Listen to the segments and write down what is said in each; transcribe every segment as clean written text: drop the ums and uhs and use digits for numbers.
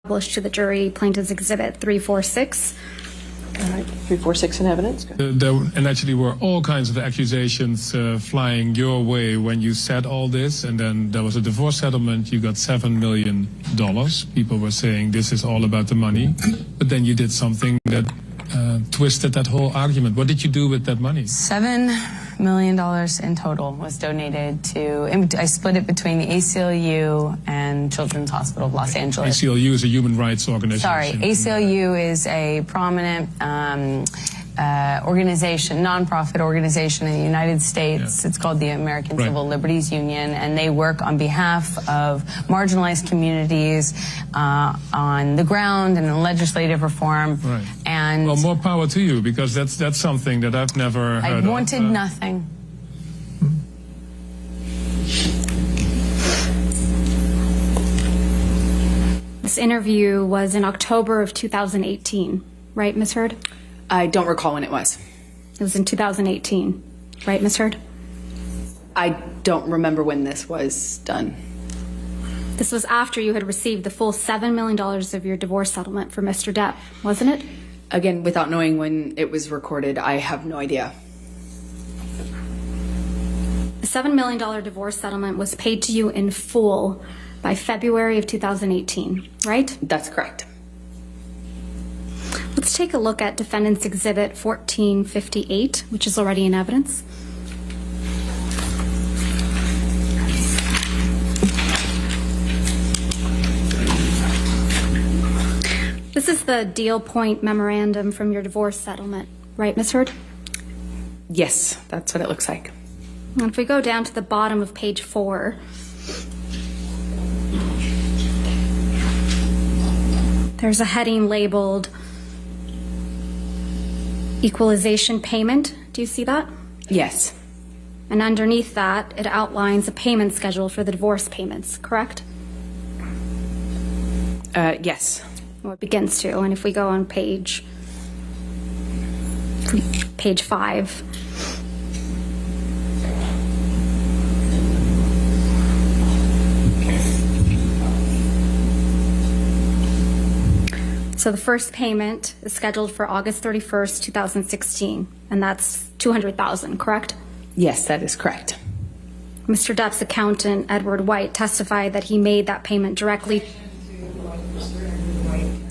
published to the jury Plaintiff's Exhibit 346. 346 in evidence. And actually were all kinds of accusations flying your way when you said all this, and then there was a divorce settlement. You got $7 million. People were saying this is all about the money, but then you did something that twisted that whole argument. What did you do with that money? $7 million in total was donated to, I split it between the ACLU and Children's Hospital of Los Angeles. ACLU is a human rights organization. Sorry, ACLU is a prominent organization, nonprofit organization in the United States. Yeah. It's called the American Civil Liberties Union, and they work on behalf of marginalized communities on the ground and in legislative reform. Right. And well, more power to you, because that's something that I've never heard of. I wanted nothing. This interview was in October of 2018, right, Ms. Hurd? I don't recall when it was. It was in 2018, right, Ms. Hurd? I don't remember when this was done. This was after you had received the full $7 million of your divorce settlement for Mr. Depp, wasn't it? Again, without knowing when it was recorded, I have no idea. The $7 million divorce settlement was paid to you in full by February of 2018, right? That's correct. Let's take a look at Defendant's Exhibit 1458, which is already in evidence. This is the deal point memorandum from your divorce settlement, right, Ms. Hurd? Yes, that's what it looks like. And if we go down to the bottom of page 4, there's a heading labeled Equalization Payment. Do you see that? Yes. And underneath that, it outlines a payment schedule for the divorce payments, correct? Yes. Well, it begins to. And if we go on page 5, so the first payment is scheduled for August 31st, 2016, and that's $200,000, correct? Yes, that is correct. Mr. Depp's accountant, Edward White, testified that he made that payment directly.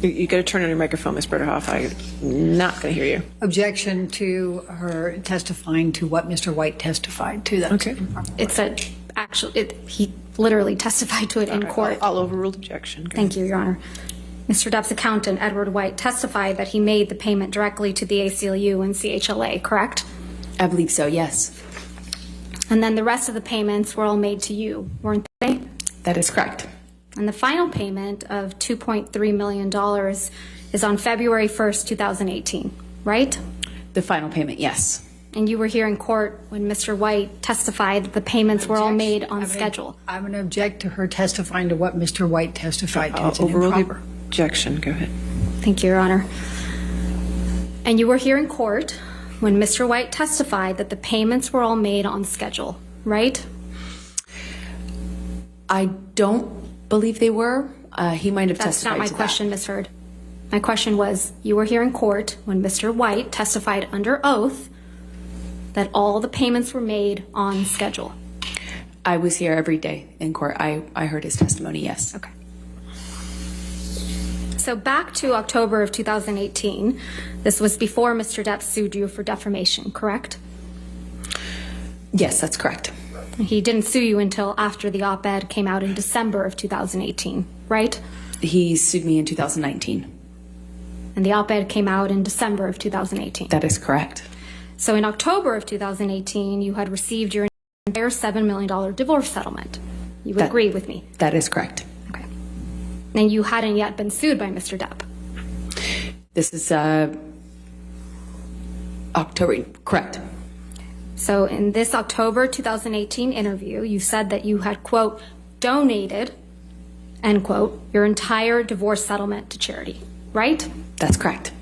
You got to turn on your microphone, Ms. Berderhoff. I'm not going to hear you. Objection to her testifying to what Mr. White testified to. That okay. It's a he literally testified to it in court. I'll overrule objection. Thank you, Your Honor. Mr. Depp's accountant, Edward White, testified that he made the payment directly to the ACLU and CHLA, correct? I believe so, yes. And then the rest of the payments were all made to you, weren't they? That is correct. And the final payment of $2.3 million is on February 1st, 2018, right? The final payment, yes. And you were here in court when Mr. White testified that the payments were all made on schedule. I'm going to object to her testifying to what Mr. White testified to. It's overrule the objection. Go ahead. Thank you, Your Honor. And you were here in court when Mr. White testified that the payments were all made on schedule, right? I don't believe they were. He might have That's testified not my to question, that. Ms. Hurd. My question was, you were here in court when Mr. White testified under oath that all the payments were made on schedule. I was here every day in court. I heard his testimony, yes. Okay. So back to October of 2018, this was before Mr. Depp sued you for defamation, correct? Yes, that's correct. He didn't sue you until after the op-ed came out in December of 2018, right? He sued me in 2019. And the op-ed came out in December of 2018. That is correct. So in October of 2018, you had received your entire $7 million divorce settlement. You would agree with me? That is correct. Okay. And you hadn't yet been sued by Mr. Depp? This is October, correct. So in this October 2018 interview, you said that you had, quote, donated, end quote, your entire divorce settlement to charity, right? That's correct.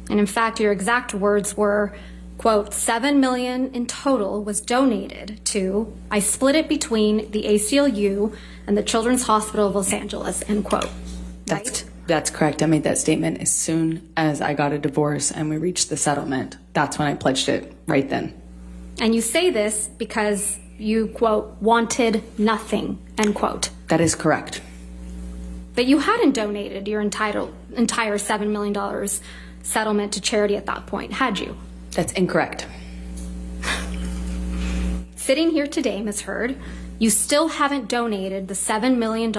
And in fact, your exact words were, quote, $7 million in total was donated to, I split it between the ACLU and the Children's Hospital of Los Angeles, end quote. Right? That's correct. I made that statement as soon as I got a divorce and we reached the settlement. That's when I pledged it, right then. And you say this because you, quote, wanted nothing, end quote. That is correct. But you hadn't donated your entire $7 million settlement to charity at that point, had you? That's incorrect. Sitting here today, Ms. Heard, you still haven't donated the $7 million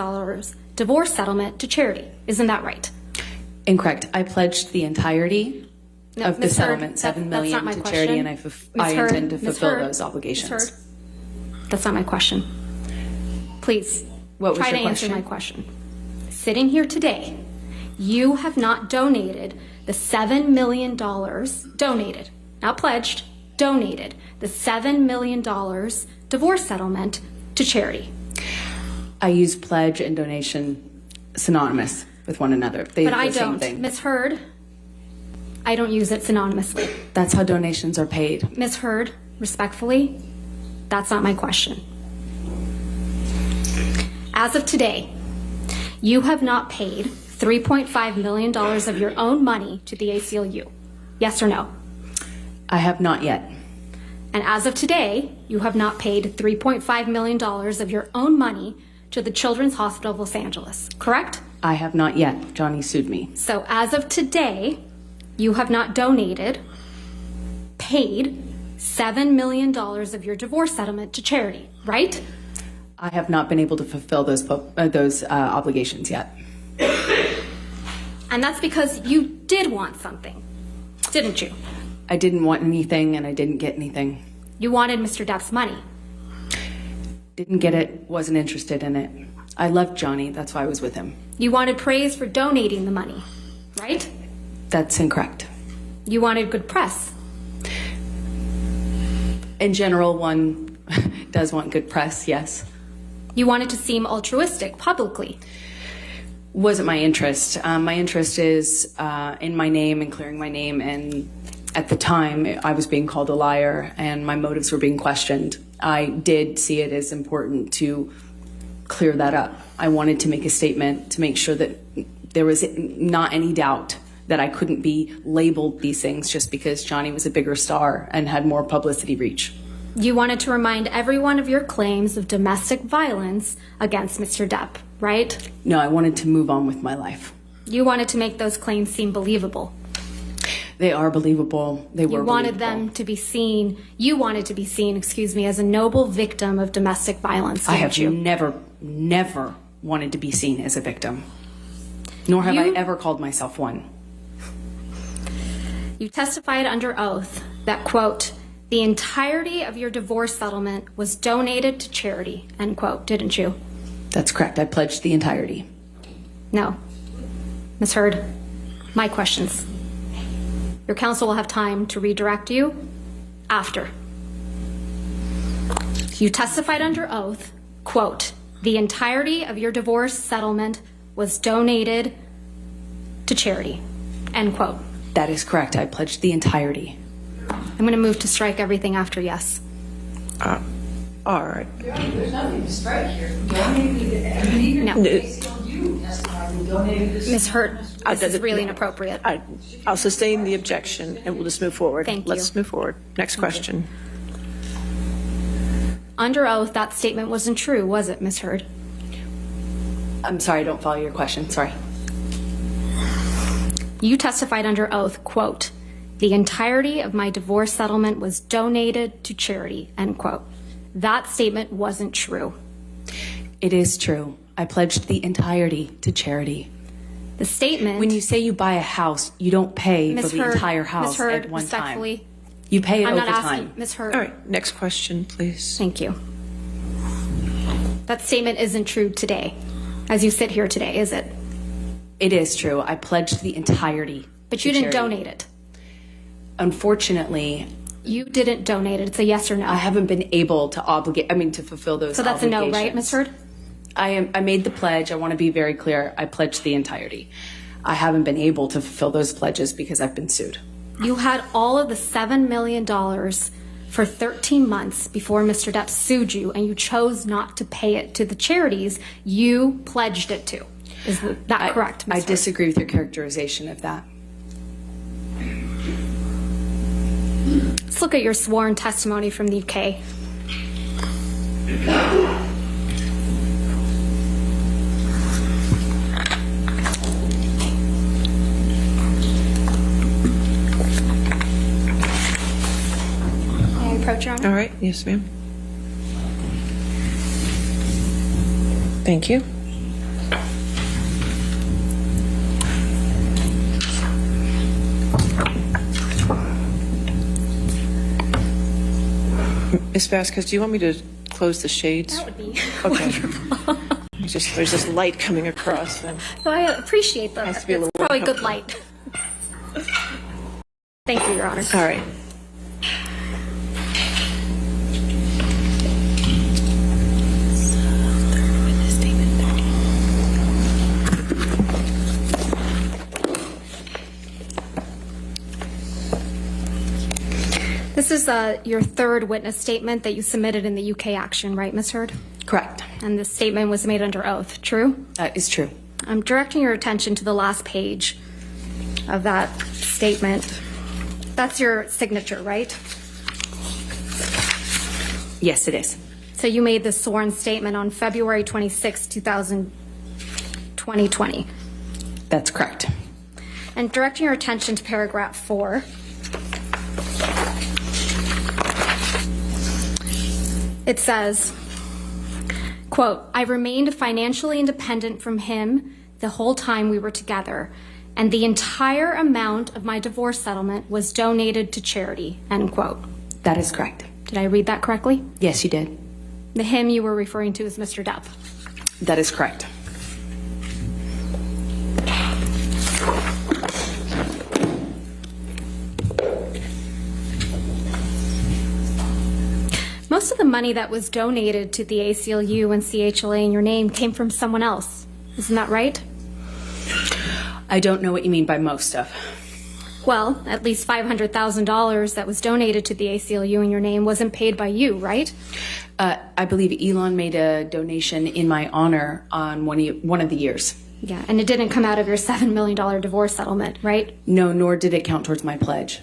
divorce settlement to charity. Isn't that right? Incorrect. I pledged the entirety of the Ms. settlement, Heard, $7 million to charity, and I intend to fulfill those obligations. Ms. Heard, that's not my question. Please, What was try your to answer question? my question. Sitting here today, you have not donated the $7 million, donated, not pledged, donated the $7 million divorce settlement to charity. I use pledge and donation synonymous with one another. But I don't. Ms. Heard, I don't use it synonymously. That's how donations are paid. Ms. Heard, respectfully, that's not my question. As of today, you have not paid $3.5 million of your own money to the ACLU. Yes or no? I have not yet. And as of today, you have not paid $3.5 million of your own money to the Children's Hospital of Los Angeles, correct? I have not yet. Johnny sued me. So as of today, you have not donated, paid $7 million of your divorce settlement to charity, right? I have not been able to fulfill those obligations yet. And that's because you did want something, didn't you? I didn't want anything and I didn't get anything. You wanted Mr. Depp's money. Didn't get it, wasn't interested in it. I loved Johnny, that's why I was with him. You wanted praise for donating the money, right? That's incorrect. You wanted good press. In general, one does want good press, yes. You wanted to seem altruistic publicly. Wasn't my interest. My interest is in my name and clearing my name, and at the time I was being called a liar and my motives were being questioned. I did see it as important to clear that up. I wanted to make a statement to make sure that there was not any doubt that I couldn't be labeled these things just because Johnny was a bigger star and had more publicity reach. You wanted to remind everyone of your claims of domestic violence against Mr. Depp, right? No, I wanted to move on with my life. You wanted to make those claims seem believable. They are believable. They were You wanted believable. them to be seen, you wanted to be seen, as a noble victim of domestic violence, I have didn't you? never wanted to be seen as a victim. Nor have I ever called myself one. You testified under oath that, quote, the entirety of your divorce settlement was donated to charity, end quote, didn't you? That's correct. I pledged the entirety. No. Ms. Heard, my questions. Your counsel will have time to redirect you after. You testified under oath, quote, the entirety of your divorce settlement was donated to charity, end quote. That is correct. I pledged the entirety. I'm going to move to strike everything after yes. All right. There's nothing to strike here. No. Ms. Hurt, this is really inappropriate. I'll sustain the objection and we'll just move forward. Thank you. Let's move forward. Next question. Under oath, that statement wasn't true, was it, Ms. Heard? I'm sorry, I don't follow your question. Sorry. You testified under oath, quote, the entirety of my divorce settlement was donated to charity, end quote. That statement wasn't true. It is true. I pledged the entirety to charity. The statement... When you say you buy a house, you don't pay Ms. for the Heard, entire house Ms. Heard, at one respectfully, time. You pay it I'm over not asking, time. Ms. Heard. All right. Next question, please. Thank you. That statement isn't true today, as you sit here today, is it? It is true. I pledged the entirety. But you didn't donate it. Unfortunately, You didn't donate it. It's a yes or no. I haven't been able to to fulfill those So that's a no, obligations. right, Ms. Heard? I made the pledge. I want to be very clear. I pledged the entirety. I haven't been able to fulfill those pledges because I've been sued. You had all of the $7 million for 13 months before Mr. Depp sued you, and you chose not to pay it to the charities you pledged it to. Is that correct, I Ms. Hurd? disagree with your characterization of that. Let's look at your sworn testimony from the UK. May I approach, Your Honor? All right. Yes, ma'am. Thank you. Ms. Vasquez, do you want me to close the shades? That would be Okay. wonderful. There's this light coming across. And So I appreciate that. Has to be a It's little probably more good light. Thank you, Your Honor. all right. This is your third witness statement that you submitted in the UK action, right, Ms. Hurd? Correct. And this statement was made under oath, true? That is true. I'm directing your attention to the last page of that statement. That's your signature, right? Yes, it is. So you made this sworn statement on February 26, 2020. That's correct. And directing your attention to paragraph 4. It says, quote, I remained financially independent from him the whole time we were together, and the entire amount of my divorce settlement was donated to charity, end quote. That is correct. Did I read that correctly? Yes, you did. The him you were referring to is Mr. Depp. That is correct. Most of the money that was donated to the ACLU and CHLA in your name came from someone else. Isn't that right? I don't know what you mean by most of. Well, at least $500,000 that was donated to the ACLU in your name wasn't paid by you, right? I believe Elon made a donation in my honor on one of the years. Yeah, and it didn't come out of your $7 million divorce settlement, right? No, nor did it count towards my pledge.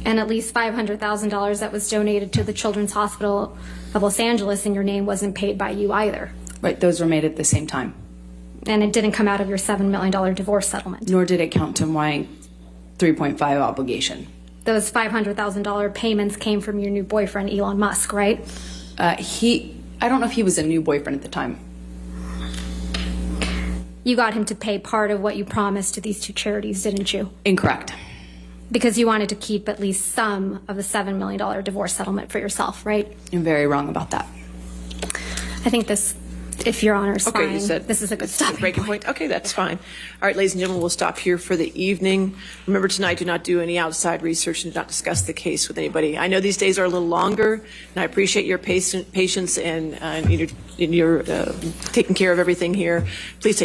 And at least $500,000 that was donated to the Children's Hospital of Los Angeles in your name wasn't paid by you either. Right, those were made at the same time. And it didn't come out of your $7 million divorce settlement. Nor did it count to my 3.5 obligation. Those $500,000 payments came from your new boyfriend, Elon Musk, right? I don't know if he was a new boyfriend at the time. You got him to pay part of what you promised to these two charities, didn't you? Incorrect. Because you wanted to keep at least some of the $7 million divorce settlement for yourself, right? You're very wrong about that. I think this, if Your Honor's Okay, fine, you said this is a good stopping breaking point. Okay, that's fine. All right, ladies and gentlemen, we'll stop here for the evening. Remember tonight, do not do any outside research and do not discuss the case with anybody. I know these days are a little longer, and I appreciate your patience and your taking care of everything here. Please take care.